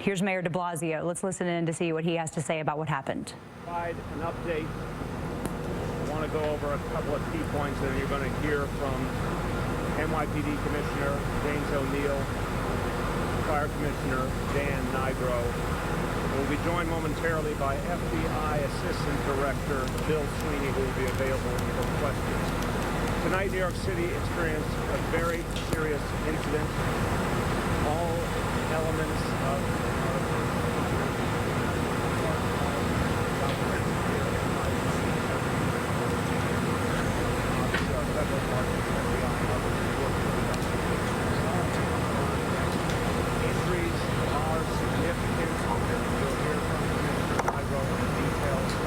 Here's Mayor de Blasio. Let's listen in to see what he has to say about what happened. Provide an update. I want to go over a couple of key points that you're going to hear from NYPD Commissioner James O'Neill, Fire Commissioner Dan Nigro. We'll be joined momentarily by FBI Assistant Director Bill Sweeney, who will be available for questions. Tonight, New York City experienced a very serious incident. All elements of injuries are significant. You'll hear from Commissioner Nigro on the details of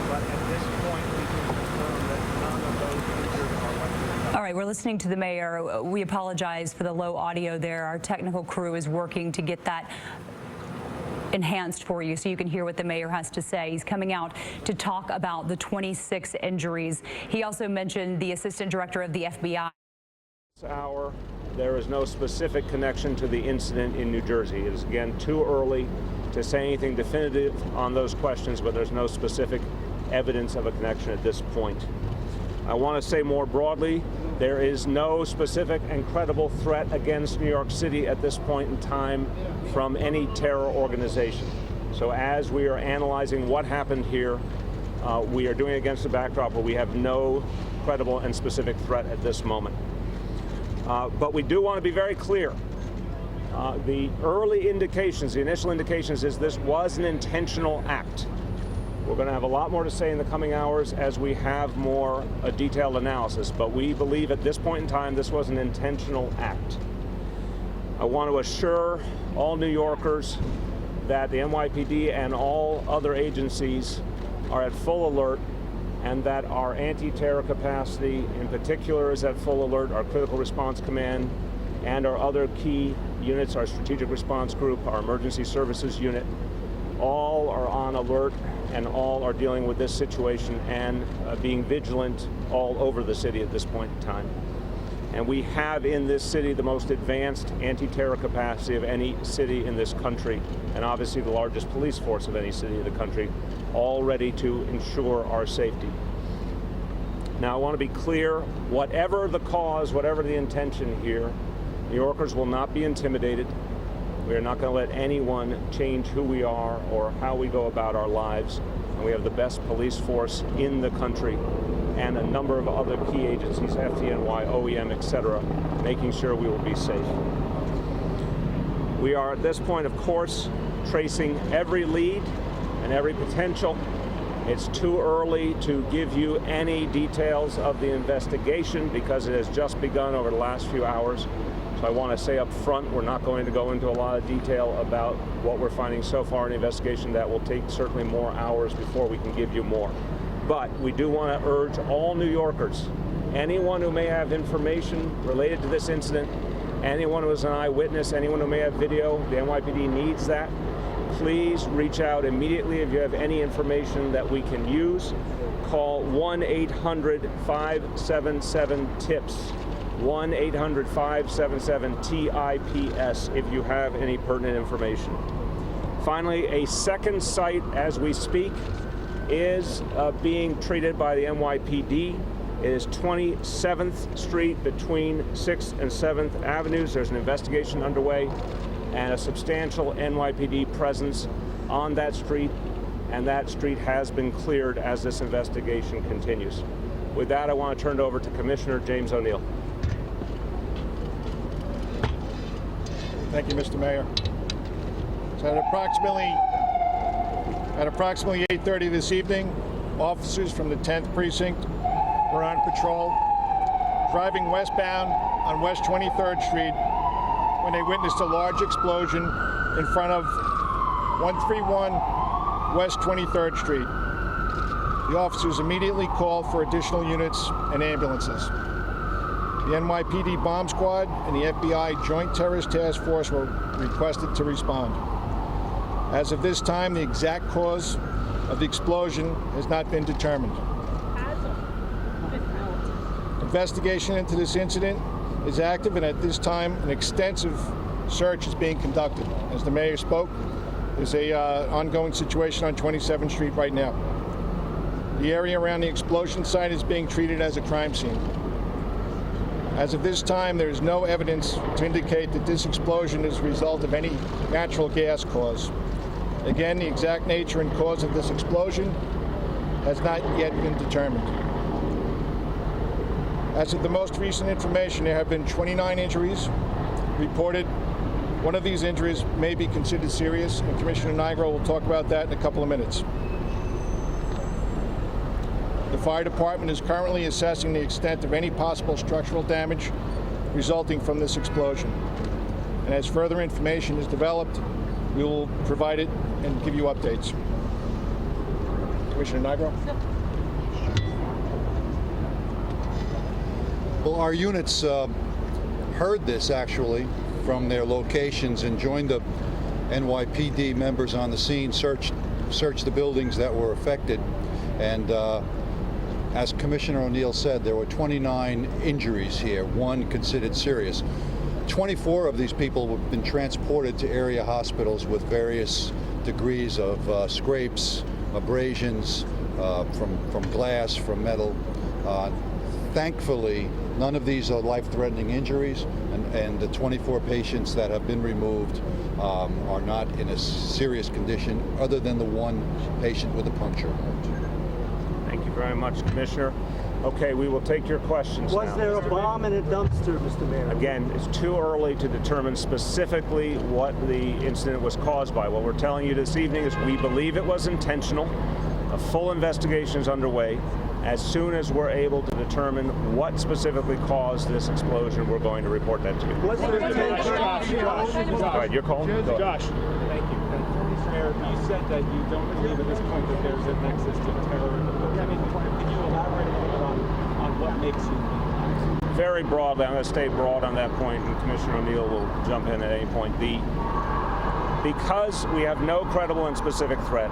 but at this point, we can confirm that none of those injured are likely. All right, we're listening to the mayor. We apologize for the low audio there. Our technical crew is working to get that enhanced for you so you can hear what the mayor has to say. He's coming out to talk about the 26 injuries. He also mentioned the assistant director of the FBI. This hour, there is no specific connection to the incident in New Jersey. It is, again, too early to say anything definitive on those questions, but there's no specific evidence of a connection at this point. I want to say more broadly, there is no specific and credible threat against New York City at this point in time from any terror organization. So as we are analyzing what happened here, we are doing it against the backdrop where we have no credible and specific threat at this moment. But we do want to be very clear. The early indications, the initial indications is this was an intentional act. We're going to have a lot more to say in the coming hours as we have more detailed analysis, but we believe at this point in time this was an intentional act. I want to assure all New Yorkers that the NYPD and all other agencies are at full alert and that our anti-terror capacity in particular is at full alert, our Critical Response Command and our other key units, our Strategic Response Group, our Emergency Services Unit, all are on alert and all are dealing with this situation and being vigilant all over the city at this point in time. And we have in this city the most advanced anti-terror capacity of any city in this country, and obviously the largest police force of any city in the country, all ready to ensure our safety. Now, I want to be clear, whatever the cause, whatever the intention here, New Yorkers will not be intimidated. We are not going to let anyone change who we are or how we go about our lives. And we have the best police force in the country and a number of other key agencies, FDNY, OEM, etc., making sure we will be safe. We are at this point, of course, tracing every lead and every potential. It's too early to give you any details of the investigation because it has just begun over the last few hours. So I want to say up front, we're not going to go into a lot of detail about what we're finding so far in the investigation. That will take certainly more hours before we can give you more. But we do want to urge all New Yorkers, anyone who may have information related to this incident, anyone who is an eyewitness, anyone who may have video, the NYPD needs that. Please reach out immediately if you have any information that we can use. Call 1-800-577-TIPS. 1-800-577-TIPS if you have any pertinent information. Finally, a second site as we speak is being treated by the NYPD. It is 27th Street between 6th and 7th Avenues. There's an investigation underway and a substantial NYPD presence on that street, and that street has been cleared as this investigation continues. With that, I want to turn it over to Commissioner James O'Neill. Thank you, Mr. Mayor. So at approximately 8:30 this evening, officers from the 10th Precinct were on patrol, driving westbound on West 23rd Street when they witnessed a large explosion in front of 131 West 23rd Street. The officers immediately called for additional units and ambulances. The NYPD Bomb Squad and the FBI Joint Terrorist Task Force were requested to respond. As of this time, the exact cause of the explosion has not been determined. Investigation into this incident is active, and at this time, an extensive search is being conducted. As the mayor spoke, there's a ongoing situation on 27th Street right now. The area around the explosion site is being treated as a crime scene. As of this time, there is no evidence to indicate that this explosion is a result of any natural gas cause. Again, the exact nature and cause of this explosion has not yet been determined. As of the most recent information, there have been 29 injuries reported. One of these injuries may be considered serious, and Commissioner Nigro will talk about that in a couple of minutes. The fire department is currently assessing the extent of any possible structural damage resulting from this explosion. And as further information is developed, we will provide it and give you updates. Commissioner Nigro? Well, our units heard this actually from their locations and joined the NYPD members on the scene, searched the buildings that were affected, and as Commissioner O'Neill said, there were 29 injuries here, one considered serious. 24 of these people have been transported to area hospitals with various degrees of scrapes, abrasions from glass, from metal. Thankfully, none of these are life-threatening injuries, and the 24 patients that have been removed are not in a serious condition, other than the one patient with a puncture. Thank you very much, Commissioner. Okay, we will take your questions now. Was there a bomb in a dumpster, Mr. Mayor? Again, it's too early to determine specifically what the incident was caused by. What we're telling you this evening is we believe it was intentional. A full investigation is underway. As soon as we're able to determine what specifically caused this explosion, we're going to report that to you. Was there All right, your call. Go ahead. Josh. Thank you. Mayor, you said that you don't believe at this point that there's a nexus to terrorism. Can you elaborate a little on what makes you believe that? Very broadly, I'm going to stay broad on that point, and Commissioner O'Neill will jump in at any point. Because we have no credible and specific threat,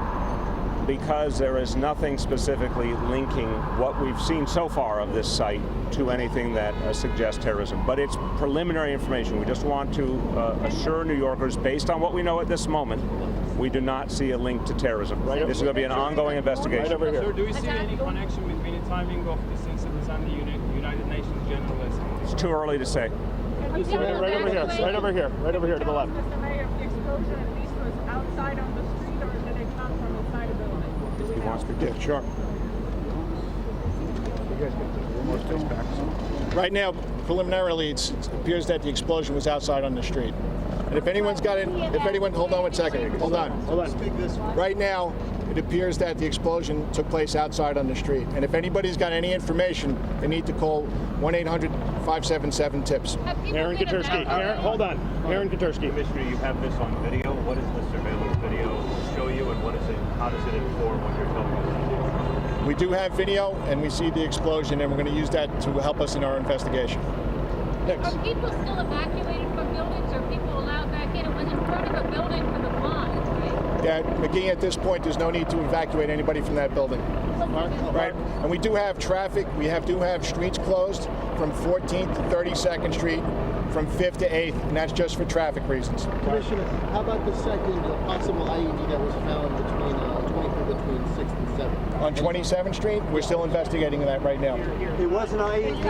because there is nothing specifically linking what we've seen so far of this site to anything that suggests terrorism. But it's preliminary information. We just want to assure New Yorkers, based on what we know at this moment, we do not see a link to terrorism. This is going to be an ongoing investigation. Right over here. Sir, do you see any connection between the timing of this incident and the United Nations General Assembly? It's too early to say. Right over here. Right over here. Right over here to the left. Mr. Mayor, if the explosion at least was outside on the street, or did it come from inside a building? Do we know? Yeah, sure. Right now, preliminarily, it appears that the explosion was outside on the street. And if anyone's got it, hold on one second. Hold on. Right now, it appears that the explosion took place outside on the street. And if anybody's got any information, they need to call 1-800-577-TIPS. Aaron Katersky. Hold on. Aaron Katersky. Commissioner, you have this on video. What does the surveillance video show you, and how does it inform what you're telling us to do? We do have video, and we see the explosion, and we're going to use that to help us in our investigation. Next. Are people still evacuated from buildings? Are people allowed back in? It was in front of a building for the blind, right? Yeah, McGee, at this point, there's no need to evacuate anybody from that building. Right? And we do have traffic. We do have streets closed from 14th to 32nd Street, from 5th to 8th, and that's just for traffic reasons. Commissioner, how about the second possible IED that was found between 6th and 7th? On 27th Street, we're still investigating that right now. It was an IED.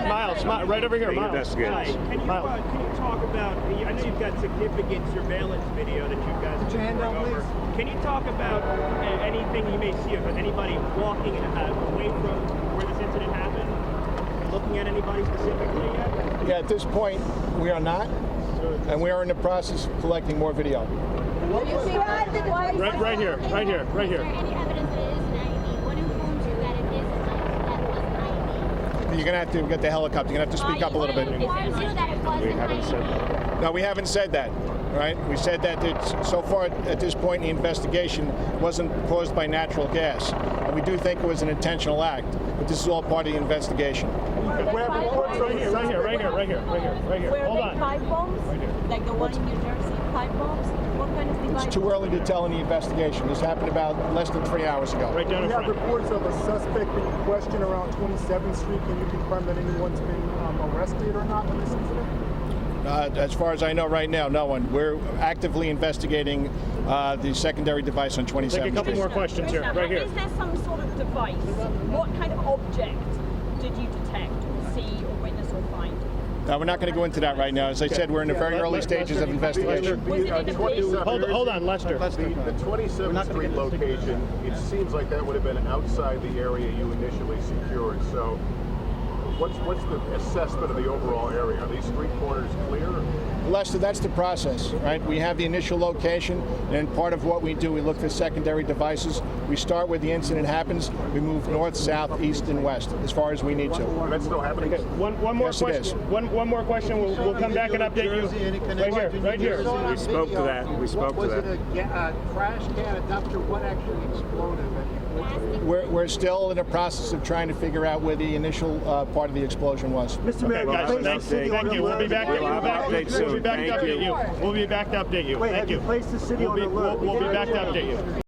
Miles, right over here. Miles. Investigators. Can you talk about, I know you've got significant surveillance video that you guys can bring over. Can you talk about anything you may see of anybody walking away from where this incident happened? Looking at anybody specifically yet? Yeah, at this point, we are not, and we are in the process of collecting more video. Right here. Is there any evidence that it is an IED? What informs you that it is that it was an IED? You're going to have to get the helicopter. You're going to have to speak up a little bit. What informs you that it was We an haven't IED? said that. No, we haven't said that. Right? We said that so far at this point in the investigation wasn't caused by natural gas. And we do think it was an intentional act, but this is all part of the investigation. We have reports right here. Hold on. Pipe bombs? Like the one in New Jersey, pipe bombs? What kind of device? It's too early to tell in the investigation. This happened about less than 3 hours ago. Right down in We have front. reports of a suspect being questioned around 27th Street. Can you confirm that anyone's been arrested or not in this incident? As far as I know right now, no one. We're actively investigating the secondary device on 27th Take a couple Street. more questions here, right here. Is there some sort of device? What kind of object did you detect, see, or witness, or find? We're not going to go into that right now. As I said, we're in the very early stages of investigation. Hold on, Lester. The 27th Street location, it seems like that would have been outside the area you initially secured. So what's the assessment of the overall area? Are these street corners clear? Lester, that's the process, right? We have the initial location, and part of what we do, we look for secondary devices. We start where the incident happens. We move north, south, east, and west as far as we need to. That's still happening? Okay, one more Yes, it is. question. One more question. We'll come back and update you. Right here. We spoke to that. We spoke to that. Was it a trash can, a dumpster? What actually exploded? We're still in the process of trying to figure out where the initial part of the explosion was. Mr. Mayor, guys, thank you. We'll be back. We'll have an update soon. We'll be back to Thank update you. you. We'll be back to update you. Thank you. Placed the city on alert. We'll be back to update you.